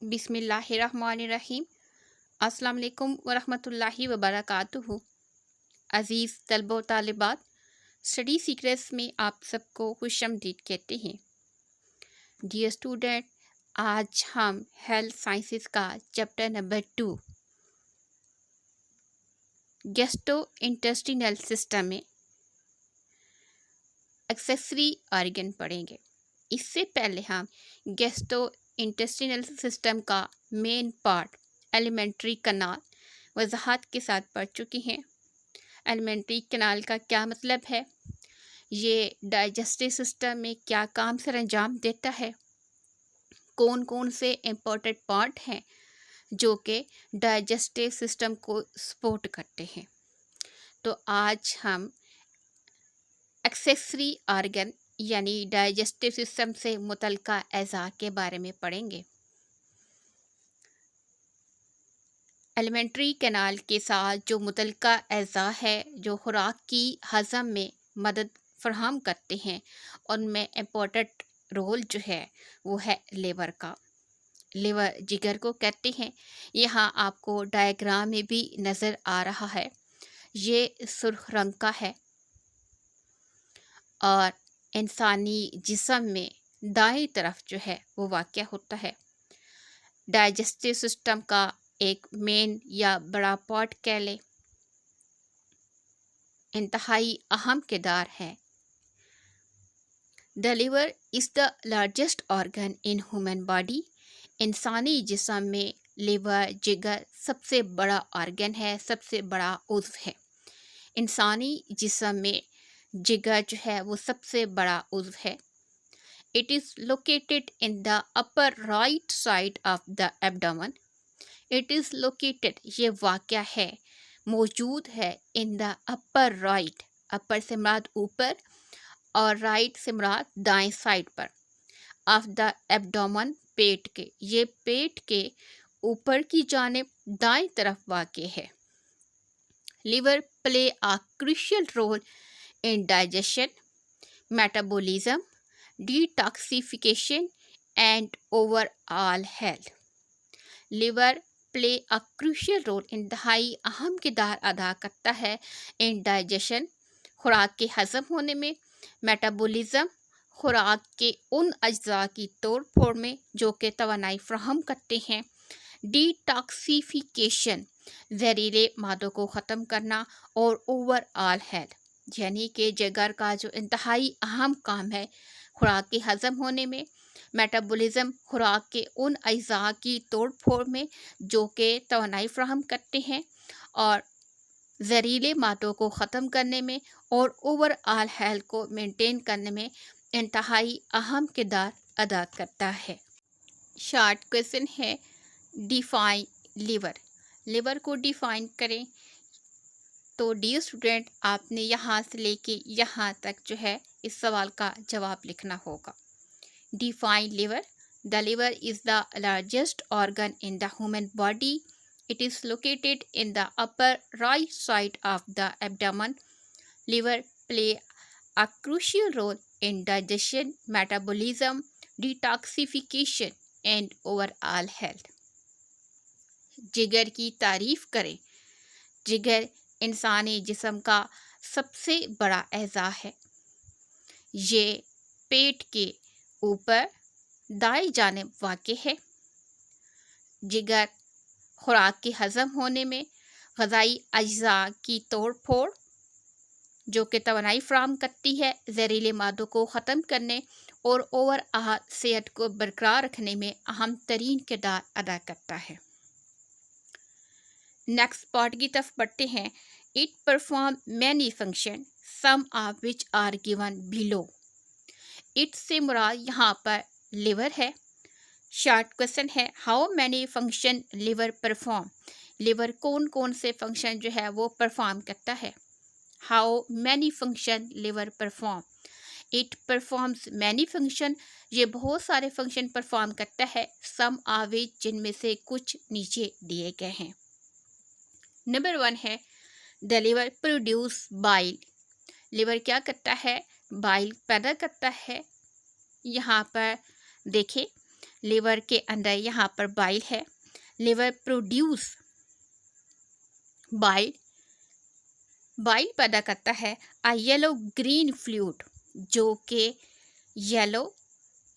बिस्मिल्लाहिर्रहमानिर्रहीम। अस्सलाम वालेकुम वरहमतुल्लाहि वबरकातुहू। अज़ीज़ तलबा व तालिबात, स्टडी सीक्रेट्स में आप सबको खुशामदीद कहते हैं। डियर स्टूडेंट, आज हम हेल्थ साइंसेस का chapter number 2 gastro intestinal system में एक्सेसरी ऑर्गन पढ़ेंगे। इससे पहले हम गैस्ट्रो इंटेस्टिनल सिस्टम का मेन पार्ट एलिमेंट्री कैनाल वजाहत के साथ पढ़ चुके हैं। एलिमेंट्री कैनाल का क्या मतलब है, ये डाइजेस्टिव सिस्टम में क्या काम सर अंजाम देता है, कौन कौन से इम्पोर्टेंट पार्ट हैं जो कि डाइजेस्टिव सिस्टम को सपोर्ट करते हैं। तो आज हम एक्सेसरी ऑर्गन यानी डाइजेस्टिव सिस्टम से मुतल्लिका अज़ा के बारे में पढ़ेंगे। एलिमेंट्री कैनाल के साथ जो मुतल्लिका अज़ा है जो खुराक की हज़म में मदद फराहम करते हैं, उनमें इम्पोर्टेंट रोल जो है वो है लिवर का। लिवर जिगर को कहते हैं। यहाँ आपको डायग्राम में भी नज़र आ रहा है, ये सुर्ख रंग का है और इंसानी जिस्म में दाईं तरफ जो है वो वाक़या होता है। डाइजेस्टिव सिस्टम का एक मेन या बड़ा पार्ट कह लें, इंतहाई अहम किरदार है। The liver is the largest organ in human body. इंसानी जिस्म में लिवर जिगर सबसे बड़ा ऑर्गन है, सबसे बड़ा उज़्व है। इंसानी जिस्म में जिगर जो है वो सबसे बड़ा उज़्व है। It is located in the upper right side of the abdomen. It is located, ये वाक़या है, मौजूद है, इन द अपर राइट, अपर से मुराद ऊपर और राइट से मुराद दाएं साइड पर, ऑफ द एब्डोमेन, पेट के, ये पेट के ऊपर की जानिब दाएं तरफ वाक़या है। Liver play a crucial role in digestion, metabolism, detoxification and overall health. Liver play a crucial role, इंतहाई अहम किरदार अदा करता है इन डाइजेशन, खुराक के हज़म होने में, मेटाबॉलिज्म, खुराक के उन अज्जा की तोड़ फोड़ में जो कि तवानाई फराहम करते हैं, डिटॉक्सिफिकेशन, जहरीले मादों को ख़त्म करना, और ओवरऑल हेल्थ यानी कि जिगर का जो इंतहाई अहम काम है खुराक के हज़म होने में, मेटाबॉलिज्म, खुराक के उन अज्जा की तोड़ फोड़ में जो कि तवानाई फराहम करते हैं, और जहरीले मादों को ख़त्म करने में और ओवरऑल हेल्थ को मेंटेन करने में इंतहाई अहम किरदार अदा करता है। शॉर्ट क्वेश्चन है, डिफाइन लिवर। लिवर को डिफाइन करें। तो डियर स्टूडेंट, आपने यहाँ से लेके यहाँ तक जो है इस सवाल का जवाब लिखना होगा। Define liver. The liver is the largest organ in the human body. It is located in the upper right side of the abdomen. Liver play a crucial role in digestion, metabolism, detoxification and overall health. जिगर की तारीफ करें। जिगर इंसानी जिस्म का सबसे बड़ा अज़ा है। ये पेट के ऊपर दाएं जानिब वाक़या है। जिगर खुराक के हज़म होने में, ग़ज़ाई अज्जा की तोड़ फोड़ जो कि तवानाई फराहम करती है, जहरीले मादों को ख़त्म करने और ओवरऑल सेहत को बरकरार रखने में अहम तरीन किरदार अदा करता है। नेक्स्ट पार्ट की तरफ बढ़ते हैं। It perform many function, some of which are given below. It से मुराद यहाँ पर लिवर है। शॉर्ट क्वेश्चन है, how many function liver perform. Liver कौन कौन से फंक्शन जो है वो परफॉर्म करता है। How many function liver perform. It performs many function, ये बहुत सारे फंक्शन परफॉर्म करता है, सम ऑफ विच, जिनमें से कुछ नीचे दिए गए हैं। नंबर 1 है, the liver produce bile. Liver क्या करता है, बाइल पैदा करता है। यहाँ पर देखें, لیور کے اندر یہاں پر بائل ہے. لیور پروڈیوس بائل پیدا کرتا ہے یلو گرین فلوئڈ جو کہ یلو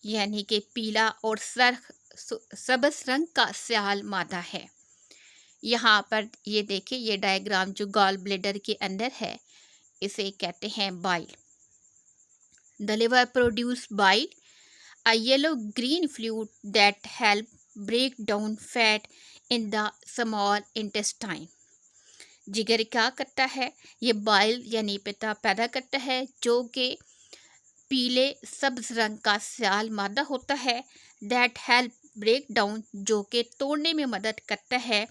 یعنی کہ پیلا اور سبز رنگ کا سیال مادہ ہے. یہاں پر یہ دیکھیں، یہ ڈائیگرام جو گال بلیڈر کے اندر ہے اسے کہتے ہیں بائل. The liver produce bile, a yellow green fluid that help break down fat in the small intestine. جگر کیا کرتا ہے؟ یہ بائل یعنی پتا پیدا کرتا ہے جو کہ پیلے سبز رنگ کا سیال مادہ ہوتا ہے. That help break down جو کہ توڑنے میں مدد کرتا ہے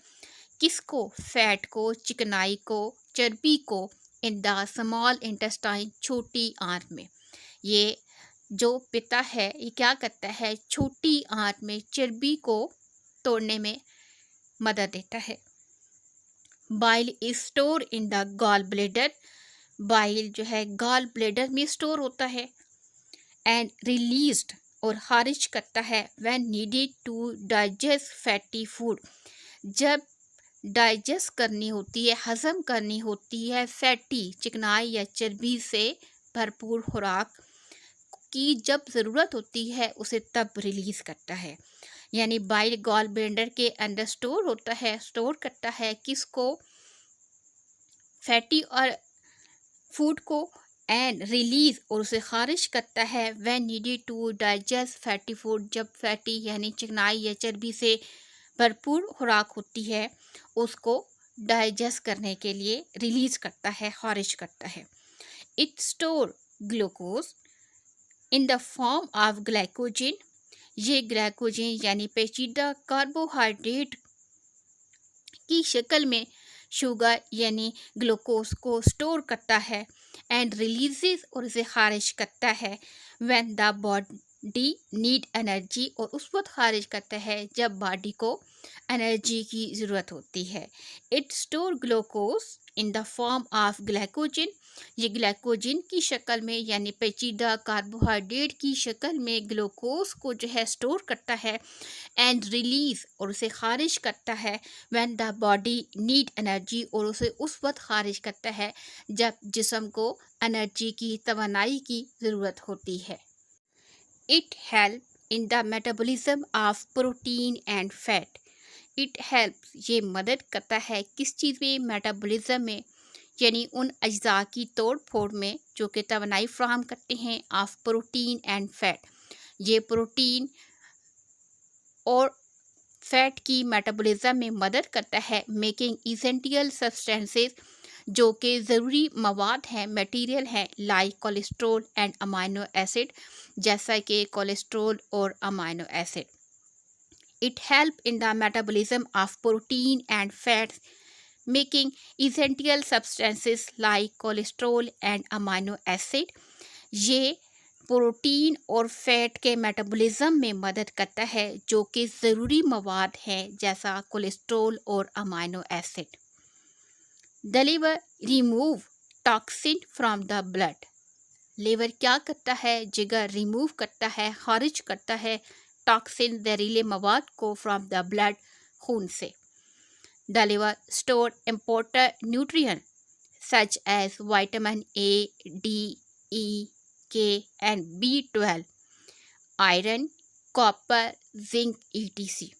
کس کو؟ فیٹ کو، چکنائی کو، چربی کو. In the small intestine چھوٹی آنت میں. یہ جو پتا ہے یہ کیا کرتا ہے؟ چھوٹی آنت میں چربی کو توڑنے میں مدد دیتا ہے. بائل از اسٹور ان دا گال بلیڈر. بائل جو ہے گال بلیڈر میں اسٹور ہوتا ہے. اینڈ ریلیزڈ اور خارج کرتا ہے when needed to digest fatty food. جب ڈائجسٹ کرنی ہوتی ہے، ہضم کرنی ہوتی ہے فیٹی چکنائی یا چربی سے بھرپور خوراک کی جب ضرورت ہوتی ہے اسے تب ریلیز کرتا ہے. یعنی بائل گال بلیڈر کے اندر اسٹور ہوتا ہے، اسٹور کرتا ہے کس کو؟ فیٹی اور فوڈ کو. اینڈ ریلیز اور اسے خارج کرتا ہے when needed to digest fatty food جب فیٹی یعنی چکنائی یا چربی سے بھرپور خوراک ہوتی ہے اس کو ڈائجسٹ کرنے کے لیے ریلیز کرتا ہے، خارج کرتا ہے. It store glucose in the form of glycogen. یہ گلائکوجن یعنی پیچیدہ کاربوہائیڈریٹ کی شکل میں شوگر یعنی گلوکوز کو اسٹور کرتا ہے. اینڈ ریلیزز اور اسے خارج کرتا ہے when the body need energy اور اس وقت خارج کرتا ہے جب باڈی کو انرجی کی ضرورت ہوتی ہے. It store glucose in the form of glycogen. یہ گلائکوجن کی شکل میں یعنی پیچیدہ کاربوہائیڈریٹ کی شکل میں گلوکوز کو جو ہے اسٹور کرتا ہے. اینڈ ریلیز اور اسے خارج کرتا ہے when the body need energy اور اسے اس وقت خارج کرتا ہے جب جسم کو انرجی کی، توانائی کی ضرورت ہوتی ہے. It help in the metabolism of protein and fat. It help یہ مدد کرتا ہے کس چیز میں؟ میٹابولزم میں، یعنی ان اجزاء کی توڑ پھوڑ میں جو کہ توانائی فراہم کرتے ہیں. Of protein and fat. یہ پروٹین اور فیٹ کی میٹابولزم میں مدد کرتا ہے. میکنگ ایسینٹیل سبسٹینسز جو کہ ضروری مواد ہیں، میٹیریل ہیں، like cholesterol and amino acid جیسا کہ کولیسٹرول اور amino acid. It help in the metabolism of protein and fats making essential substances like cholesterol and amino acid. یہ پروٹین اور فیٹ کے میٹابولزم میں مدد کرتا ہے جو کہ ضروری مواد ہیں جیسا کولیسٹرول اور amino acid. The liver remove toxin from the blood. Liver کیا کرتا ہے؟ جگر ریموو کرتا ہے، خارج کرتا ہے ٹاکسن زہریلے مواد کو فرام دا بلڈ، خون سے. The liver store important nutrients such as vitamin A, D, E, K and B12, iron, copper, zinc etc.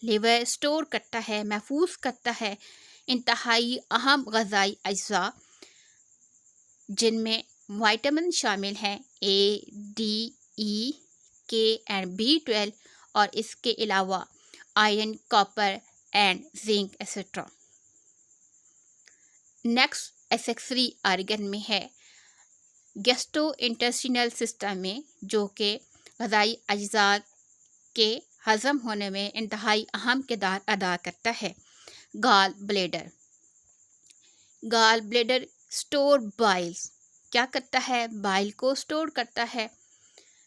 Liver store کرتا ہے، محفوظ کرتا ہے انتہائی اہم غذائی اجزاء جن میں وائٹامن شامل ہیں اے، ڈی، ای، کے اینڈ B12 اور اس کے علاوہ iron, copper and zinc etcetera. Next accessory organ میں ہے گیسٹو انٹسٹینل سسٹم میں جو کہ غذائی اجزاء کے ہضم ہونے میں انتہائی اہم کردار ادا کرتا ہے. گال بلیڈر. گال بلیڈر اسٹور بائلز. کیا کرتا ہے؟ بائل کو اسٹور کرتا ہے.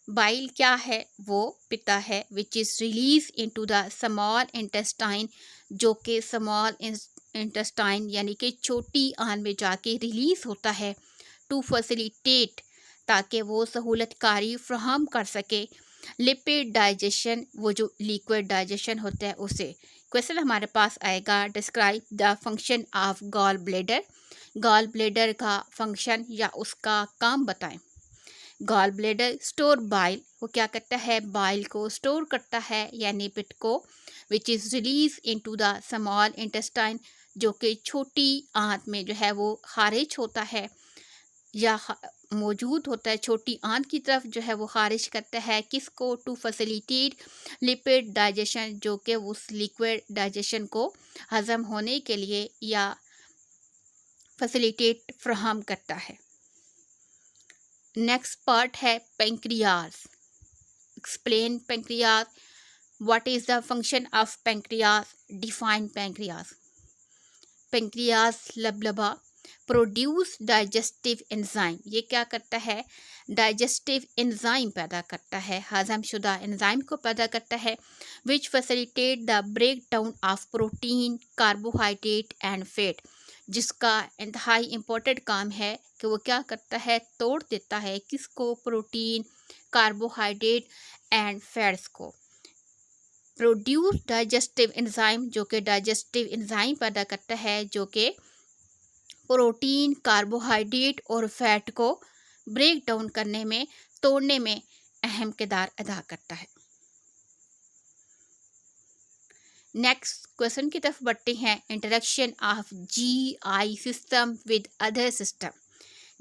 بائل کیا ہے؟ وہ پتا ہے which is release into the small intestine جو کہ اسمال انٹسٹائن یعنی کہ چھوٹی آنت میں جا کے ریلیز ہوتا ہے ٹو فیسیلیٹیٹ تاکہ وہ سہولت کاری فراہم کر سکے लिपिड डाइजेशन, वो जो लिक्विड डाइजेशन होता है उसे। क्वेश्चन हमारे पास आएगा, describe the function of gall bladder. Gall bladder का फंक्शन या उसका काम बताएं। गॉल ब्लेडर स्टोर बाइल, वो क्या करता है, बाइल को स्टोर करता है यानी पिट को, which is release into the small intestine, जो कि छोटी आंत में जो है वो खारिज होता है या मौजूद होता है, छोटी आंत की तरफ जो है वो खारिज करता है। किसको, टू फैसिलिटेट लिपिड डाइजेशन, जो कि उस लिक्विड डाइजेशन को हज़म होने के लिए या फैसिलिटेट फ्राहम करता है। नेक्स्ट पार्ट है pancreas. Explain pancreas, what is the function of pancreas, define pancreas. Pancreas लबलबा प्रोड्यूस डाइजेस्टिव एंजाइम, ये क्या करता है, डाइजेस्टिव एंजाइम पैदा करता है, हजम शुदा एंजाइम को पैदा करता है, which facilitate the break down of protein, carbohydrate and fat, जिसका इंतहाई इम्पोर्टेंट काम है कि वो क्या करता है, तोड़ देता है किसको, प्रोटीन, कार्बोहाइड्रेट एंड फैट्स को। प्रोड्यूस डाइजेस्टिव एंजाइम, जो कि डाइजेस्टिव एंजाइम पैदा करता है, जो कि प्रोटीन, कार्बोहाइड्रेट और फैट को ब्रेक डाउन करने में, तोड़ने में अहम किरदार अदा करता है। नेक्स्ट क्वेश्चन की तरफ बढ़ते हैं, interaction of GI system with other system.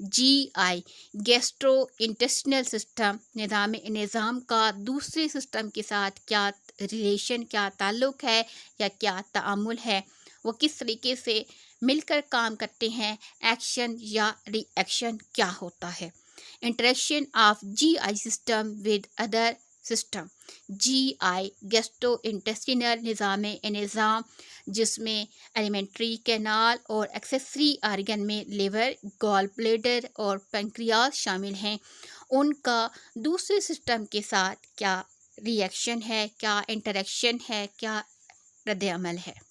GI gastrointestinal system, निज़ाम का दूसरे सिस्टम के साथ क्या रिलेशन, क्या ताल्लुक़ है या क्या ताअम्मुल है, वो किस तरीके से मिलकर काम करते हैं, एक्शन या रिएक्शन क्या होता है। Interaction of GI system with other system. GI gastrointestinal निज़ाम, जिसमें एलिमेंट्री कैनाल और एक्सेसरी आर्गन में लिवर, गॉल ब्लैडर और पेंक्रियाज शामिल हैं, उनका दूसरे सिस्टम के साथ क्या रिएक्शन है, क्या इंटरेक्शन है, क्या रद्द-ए-अमल है।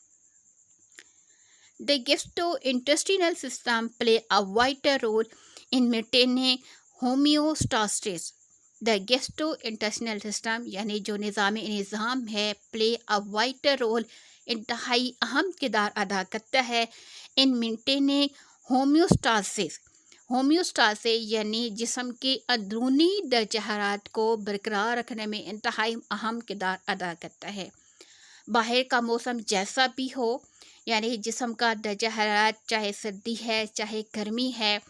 The gastrointestinal system play a vital role in maintaining homeostasis. The gastrointestinal system यानी जो निज़ाम है, play a vital role, इंतहाई अहम किरदार अदा करता है, in maintaining homeostasis. होम्योस्टासिस यानी जिस्म के अंदरूनी दर्जा हरारत को बरकरार रखने में इंतहाई अहम किरदार अदा करता है। बाहर का मौसम जैसा भी हो, यानी जिस्म का दर्जा हरारत चाहे सर्दी है चाहे गर्मी है,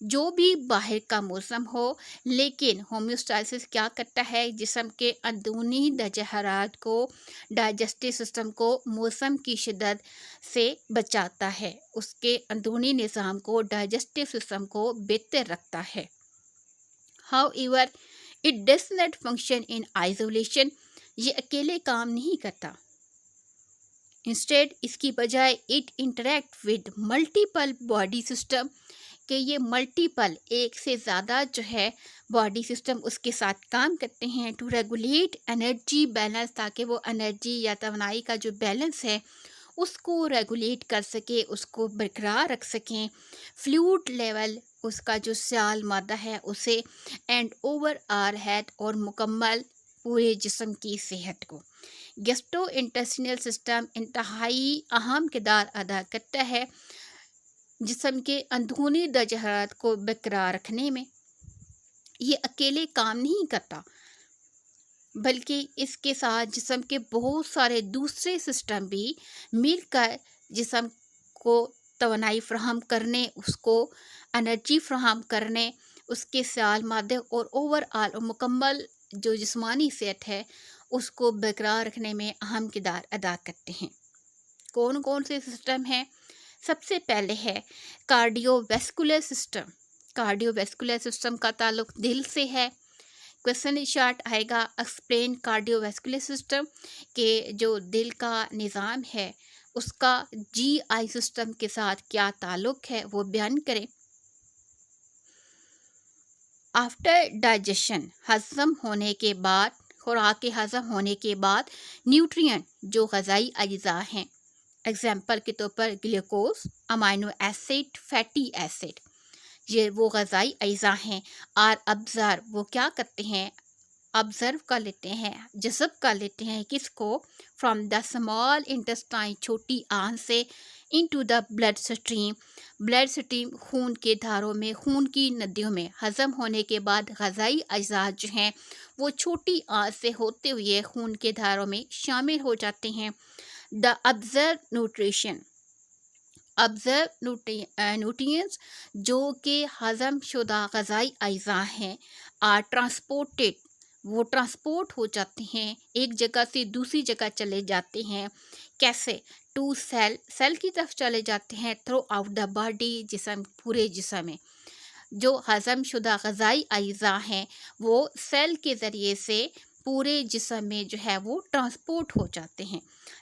जो भी बाहर का मौसम हो, लेकिन होम्योस्टासिस क्या करता है, जिस्म के अंदरूनी दर्जा हरारत को, डाइजेस्टिव सिस्टम को मौसम की शिद्दत से बचाता है, उसके अंदरूनी निज़ाम को, डाइजेस्टिव सिस्टम को बेहतर रखता है। However it does not function in isolation, ये अकेले काम नहीं करता, इंस्टेड इसकी बजाय it interact with multiple body system, कि ये मल्टीपल, एक से ज़्यादा जो है बॉडी सिस्टम उसके साथ काम करते हैं, टू रेगुलेट एनर्जी बैलेंस, ताकि वो एनर्जी या तवानाई का जो बैलेंस है उसको रेगुलेट कर सके, उसको बरकरार रख सकें, फ्लूइड लेवल, उसका जो स्याल मादा है उसे, एंड ओवरऑल हेल्थ, और मुकम्मल पूरे जिस्म की सेहत को। गैस्ट्रोइंटेस्टिनल सिस्टम इंतहाई अहम किरदार अदा करता है जिस्म के अंदरूनी दर्जा हरारत को बरकरार रखने में। ये अकेले काम नहीं करता, बल्कि इसके साथ जिस्म के बहुत सारे दूसरे सिस्टम भी मिलकर जिस्म को तवानाई फ्राहम करने, उसको एनर्जी फ्राहम करने, उसके स्याल मादे और ओवरऑल और मुकम्मल जो जिस्मानी सेहत है उसको बरकरार रखने में अहम किरदार अदा करते हैं। कौन कौन से सिस्टम हैं? सबसे पहले है कार्डियोवैस्कुलर सिस्टम। कार्डियोवैस्कुलर सिस्टम का ताल्लुक दिल से है। क्वेश्चन शार्ट आएगा, एक्सप्लेन कार्डियोवैस्कुलर सिस्टम, के जो दिल का निज़ाम है उसका GI सिस्टम के साथ क्या ताल्लुक है वो बयान करें। आफ्टर डाइजेशन, हज़म होने के बाद, खुराक के हज़म होने के बाद, न्यूट्रिएंट जो ग़ज़ाई अज्जा हैं, एग्जाम्पल के तौर पर glucose, amino acid, fatty acid, ये वो ग़ज़ाई अज्जा हैं। आर अब्ज़ार, वो क्या करते हैं, ऑब्जर्व कर लेते हैं, जज़ब कर लेते हैं किसको, फ्रॉम द स्मॉल इंटेस्टाइन छोटी आंत से इनटू द ब्लड स्ट्रीम खून के धारों में, खून की नदियों में हज़म होने के बाद ग़ज़ाई अज़्ज़ा जो हैं वो छोटी आंत से होते हुए खून के धारों में शामिल हो जाते हैं। द ऑब्जर्व न्यूट्रिएंट्स जो कि हज़म शुदा ग़ज़ाई अज़्ज़ा हैं आर ट्रांसपोर्टेड, वो ट्रांसपोर्ट हो जाते हैं, एक जगह से दूसरी जगह चले जाते हैं। कैसे, टू सेल की तरफ चले जाते हैं, थ्रू आउट द बॉडी, जिस्म, पूरे जिस्म में। जो हज़म शुदा ग़ज़ाई अज़्ज़ा हैं वो सेल के ज़रिए से पूरे जिस्म में जो है वो ट्रांसपोर्ट हो जाते हैं।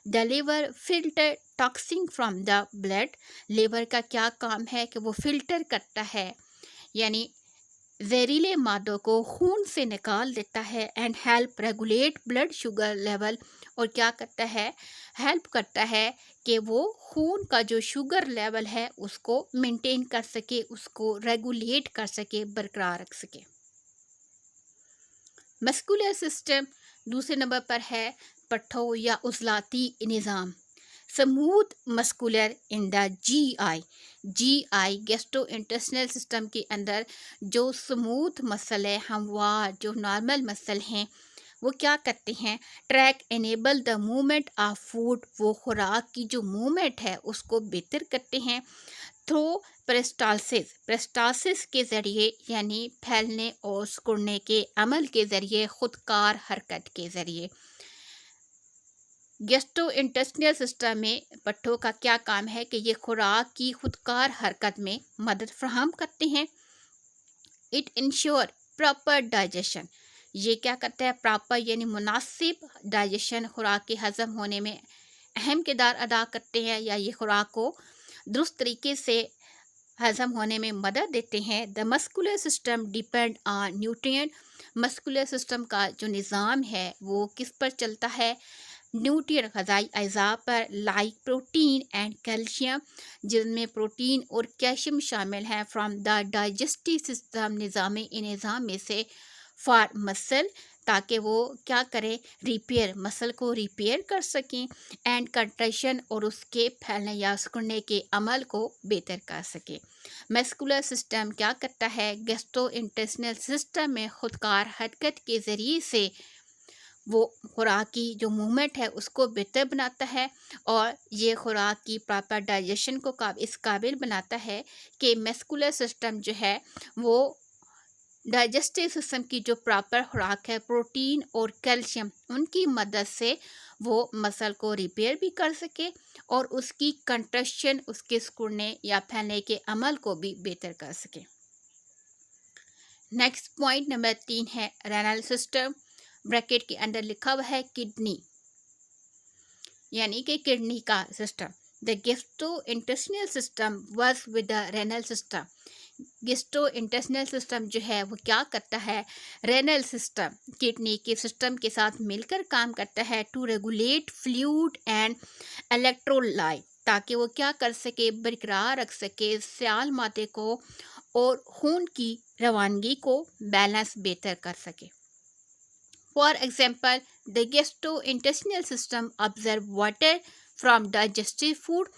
The liver filter toxin from the blood, liver का क्या काम है कि वो फिल्टर करता है, यानी जहरीले मादों को खून से निकाल देता है। And help regulate blood sugar level, और क्या करता है, हेल्प करता है कि वो खून का जो शुगर लेवल है उसको मेंटेन कर सके, उसको रेगुलेट कर सके, बरकरार रख सके। मस्कुलर सिस्टम दूसरे नंबर पर है पट्ठों या उजलाती निज़ाम। Smooth muscular in the G I gastrointestinal system के अंदर जो स्मूथ मसल है, हमवार जो नॉर्मल मसल हैं, वो क्या करते हैं, track enable the movement of food, वो खुराक की जो मूवमेंट है उसको बेहतर करते हैं। थ्रू प्रेस्टालसिस के ज़रिए, यानी फैलने और सिकुड़ने के अमल के ज़रिए, खुदकार हरकत के ज़रिए। गैस्ट्रो इंटेस्टिनल सिस्टम में पट्ठों का क्या काम है कि ये खुराक की खुदकार हरकत में मदद फराहम करते हैं। इट इंश्योर प्रॉपर डाइजेशन, ये क्या करता है, प्रॉपर यानी मुनासिब डाइजेशन, खुराक के हज़म होने में अहम किरदार अदा करते हैं, या ये खुराक को दुरुस्त तरीके से हज़म होने में मदद देते हैं। The muscular system depend on nutrient, muscular system का जो निज़ाम है वो किस पर चलता है, न्यूट्रिएंट ग़ज़ाई अज़्ज़ा पर, लाइक प्रोटीन एंड कैल्शियम, जिनमें प्रोटीन और कैल्शियम शामिल हैं। फ्रॉम द डाइजेस्टिव सिस्टम, निज़ाम में से, फॉर मसल, ताकि वो क्या करें, रिपेयर, मसल को रिपेयर कर सकें, एंड कंट्रेक्शन, और उसके फैलने या सिकुड़ने के अमल को बेहतर कर सकें। मस्कुलर सिस्टम क्या करता है, गैस्ट्रो इंटेस्टिनल सिस्टम में खुदकार हरकत के ज़रिए से वो खुराक की जो मूवमेंट है उसको बेहतर बनाता है, और ये खुराक की प्रॉपर डाइजेशन को इस काबिल बनाता है कि मस्कुलर सिस्टम जो है वो डाइजेस्टिव सिस्टम की जो प्रॉपर खुराक है, प्रोटीन और कैल्शियम, उनकी मदद से वो मसल को रिपेयर भी कर सके, और उसकी कंट्रक्शन, उसके सिकुड़ने या फैलने के अमल को भी बेहतर कर सके। नेक्स्ट पॉइंट नंबर 3 है रेनल सिस्टम, ब्रैकेट के अंदर लिखा हुआ है किडनी, यानी कि किडनी का system. The gastrointestinal system works with the renal system, gastrointestinal system जो है वो क्या करता है, रेनल सिस्टम, किडनी के सिस्टम के साथ मिलकर काम करता है, to regulate fluid and electrolyte, ताकि वो क्या कर सके, बरकरार रख सके सियाल मादे को और खून की रवानगी को बैलेंस बेहतर कर सके। For example, the gastrointestinal system absorbs water from digestive food.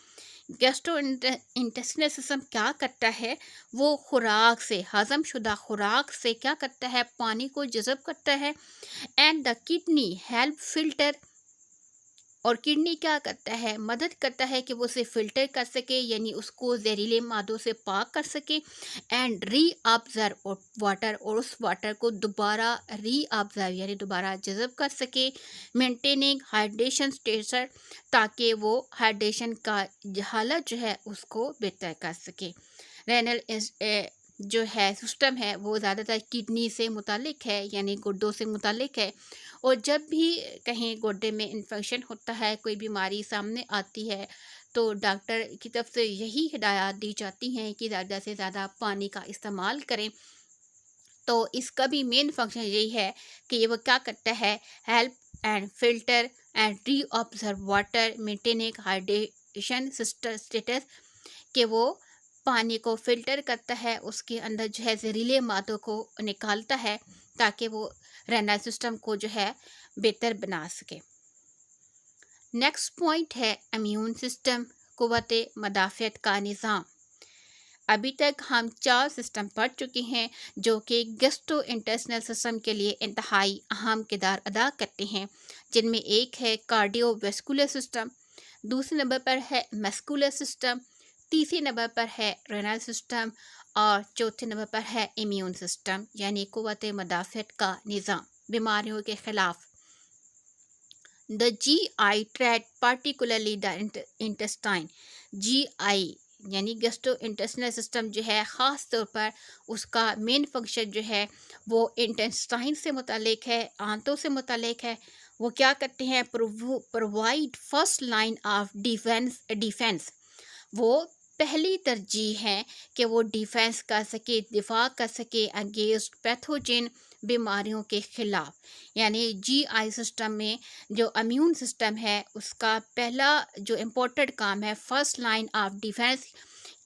Gastrointestinal system क्या करता है, वो खुराक से, हज़म शुदा खुराक से क्या करता है, पानी को जज़ब करता है। And the kidney help filter, और किडनी क्या करता है, मदद करता है कि वो उसे फ़िल्टर कर सके, यानी उसको जहरीले मादों से पाक कर सके। एंड री ऑब्जर्व वाटर, और उस वाटर को दोबारा री ऑब्जर्व यानी दोबारा जज़ब कर सके। मेंटेनिंग हाइड्रेशन स्टेटस, ताकि वो हाइड्रेशन का हालत जो है उसको बेहतर कर सके। रेनल जो है सिस्टम है वो ज़्यादातर किडनी से मुतालिक है, यानी गुर्दों से मुतालिक है, और जब भी कहीं गुर्दे में इन्फेक्शन होता है, कोई बीमारी सामने आती है, तो डॉक्टर की तरफ से यही हिदायत दी जाती हैं कि ज़्यादा से ज़्यादा पानी का इस्तेमाल करें। तो इसका भी मेन फंक्शन यही है कि ये वो क्या करता है, help and filter and re observe water, maintaining hydration status, कि वो पानी को फ़िल्टर करता है, उसके अंदर जो है जहरीले मादों को निकालता है, ताकि वो रेनल सिस्टम को जो है बेहतर बना सके। नेक्स्ट पॉइंट है इम्यून सिस्टम, क़ुव्वत मदाफ़ियत का निज़ाम। अभी तक हम 4 सिस्टम पढ़ चुके हैं जो कि गैस्ट्रो इंटेस्टिनल सिस्टम के लिए इंतहाई अहम किरदार अदा करते हैं, जिनमें एक है कार्डियोवैस्कुलर सिस्टम, दूसरे नंबर पर है मस्कुलर सिस्टम, तीसरे नंबर पर है रेनल सिस्टम और चौथे नंबर पर है इम्यून सिस्टम यानी क़ुव्वत मदाफ़ियत का निज़ाम, बीमारियों के ख़िलाफ़। The GI tract particularly the intestine, GI यानी गैस्ट्रो इंटेस्टिनल सिस्टम जो है ख़ास तौर पर उसका मेन फंक्शन जो है वो इंटेस्टाइन से मुतालिक है, आंतों से मुतालिक है। वो क्या करते हैं, provide first line of defence. वो पहली तरजीह है कि वो डिफेंस कर सके, दिफा कर सके अगेंस्ट पैथोजन, बीमारियों के ख़िलाफ़। यानी GI सिस्टम में जो इम्यून सिस्टम है उसका पहला जो इम्पोर्टेंट काम है, फर्स्ट लाइन ऑफ डिफेंस,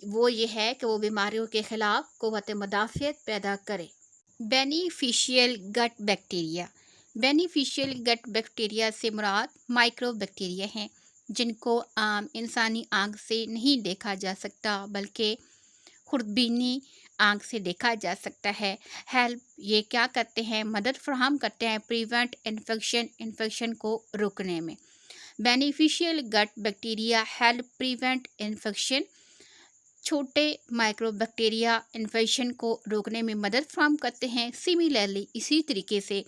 वो ये है कि वो बीमारियों के ख़िलाफ़ क़ुव्वत मदाफ़ियत पैदा करे। Beneficial gut bacteria, beneficial gut bacteria से मुराद माइक्रो बैक्टीरिया हैं जिनको आम इंसानी आँख से नहीं देखा जा सकता बल्कि खुर्दबीनी आँख से देखा जा सकता है। हेल्प ये क्या करते हैं, मदद फराहम करते हैं प्रिवेंट इन्फेक्शन को रोकने में। Beneficial gut bacteria help prevent infection, छोटे माइक्रोबैक्टीरिया इन्फेक्शन को रोकने में मदद फराहम करते हैं। सिमिलरली इसी तरीके से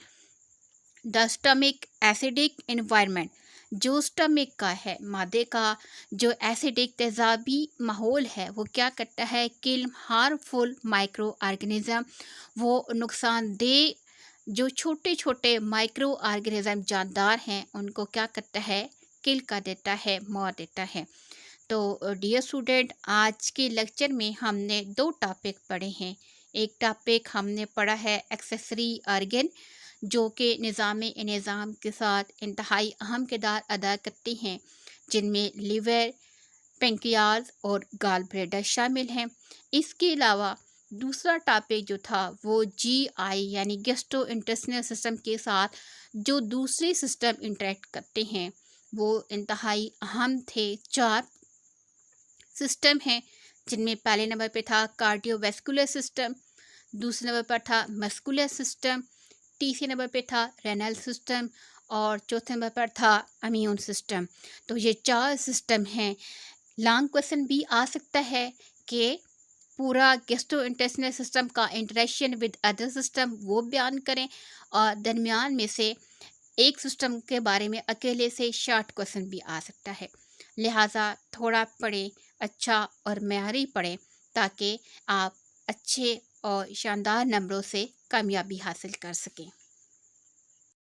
द स्टमक एसिडिक एनवायरनमेंट, जो स्टमक का है, मादे का जो एसिडिक तेज़ाबी माहौल है, वो क्या करता है, किल हार्मफुल माइक्रो ऑर्गेनिज़म, वो नुकसानदेह जो छोटे छोटे माइक्रो ऑर्गेनिज़म जानदार हैं उनको क्या करता है, किल कर देता है, मार देता है। तो डियर स्टूडेंट, आज के लेक्चर में हमने 2 टॉपिक पढ़े हैं। एक टॉपिक हमने पढ़ा है एक्सेसरी ऑर्गन जो कि निज़ाम के साथ इंतहाई अहम किरदार अदा करते हैं, जिनमें लिवर, पेंक्रियाज और गॉल ब्लैडर शामिल हैं। इसके अलावा दूसरा टॉपिक जो था वो GI यानी गैस्ट्रो इंटेस्टिनल सिस्टम के साथ जो दूसरे सिस्टम इंटरेक्ट करते हैं वो इंतहाई अहम थे। 4 सिस्टम हैं जिनमें पहले नंबर पे था कार्डियोवैस्कुलर सिस्टम, दूसरे नंबर पर था मस्कुलर सिस्टम, तीसरे नंबर पे था रेनल सिस्टम और चौथे नंबर पर था इम्यून सिस्टम। तो ये 4 सिस्टम हैं। लॉन्ग क्वेश्चन भी आ सकता है कि पूरा गैस्ट्रो इंटेस्टिनल सिस्टम का इंटरेक्शन विद अदर सिस्टम वो बयान करें और दरमियान में से एक सिस्टम के बारे में अकेले से शॉर्ट क्वेश्चन भी आ सकता है। लिहाजा थोड़ा पढ़ें, अच्छा और मेयारी पढ़ें ताकि आप अच्छे और शानदार नंबरों से कामयाबी हासिल कर सकें।